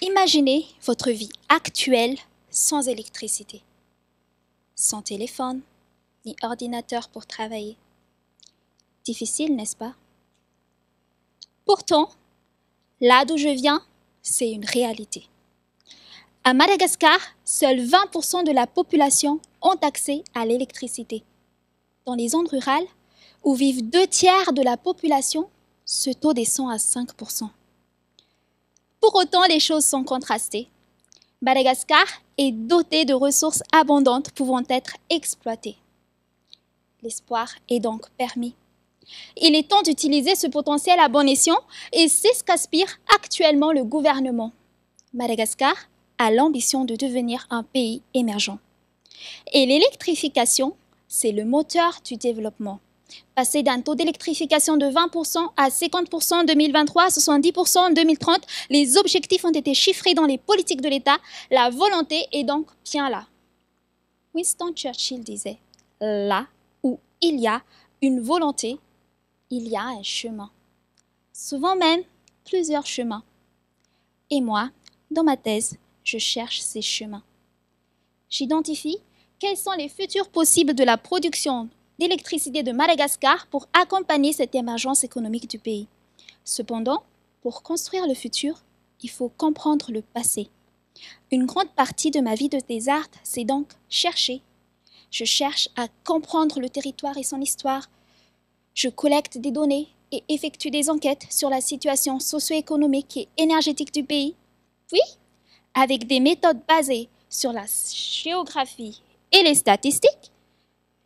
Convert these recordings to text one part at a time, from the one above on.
Imaginez votre vie actuelle sans électricité, sans téléphone ni ordinateur pour travailler. Difficile, n'est-ce pas? Pourtant, là d'où je viens, c'est une réalité. À Madagascar, seuls 20% de la population ont accès à l'électricité. Dans les zones rurales, où vivent 2 tiers de la population, ce taux descend à 5%. Pour autant, les choses sont contrastées. Madagascar est doté de ressources abondantes pouvant être exploitées. L'espoir est donc permis. Il est temps d'utiliser ce potentiel à bon escient et c'est ce qu'aspire actuellement le gouvernement. Madagascar a l'ambition de devenir un pays émergent. Et l'électrification, c'est le moteur du développement. Passer d'un taux d'électrification de 20% à 50% en 2023, 70% en 2030, les objectifs ont été chiffrés dans les politiques de l'État, la volonté est donc bien là. Winston Churchill disait « Là où il y a une volonté, il y a un chemin. » Souvent même, plusieurs chemins. Et moi, dans ma thèse, je cherche ces chemins. J'identifie quels sont les futurs possibles de la production d'électricité de Madagascar pour accompagner cette émergence économique du pays. Cependant, pour construire le futur, il faut comprendre le passé. Une grande partie de ma vie de thésarde, c'est donc chercher. Je cherche à comprendre le territoire et son histoire. Je collecte des données et effectue des enquêtes sur la situation socio-économique et énergétique du pays. Puis, avec des méthodes basées sur la géographie et les statistiques,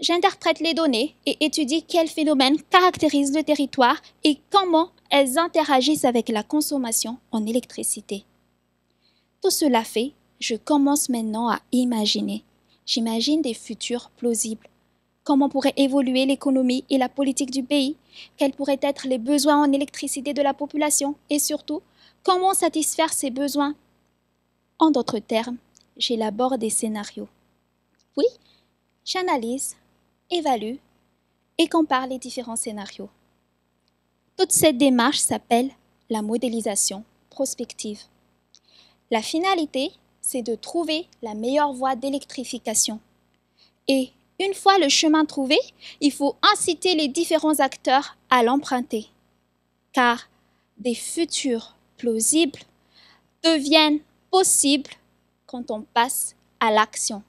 j'interprète les données et étudie quels phénomènes caractérisent le territoire et comment elles interagissent avec la consommation en électricité. Tout cela fait, je commence maintenant à imaginer. J'imagine des futurs plausibles. Comment pourrait évoluer l'économie et la politique du pays? Quels pourraient être les besoins en électricité de la population? Et surtout, comment satisfaire ces besoins? En d'autres termes, j'élabore des scénarios. Puis, j'analyse, évalue et compare les différents scénarios. Toute cette démarche s'appelle la modélisation prospective. La finalité, c'est de trouver la meilleure voie d'électrification. Et une fois le chemin trouvé, il faut inciter les différents acteurs à l'emprunter. Car des futurs plausibles deviennent possibles quand on passe à l'action.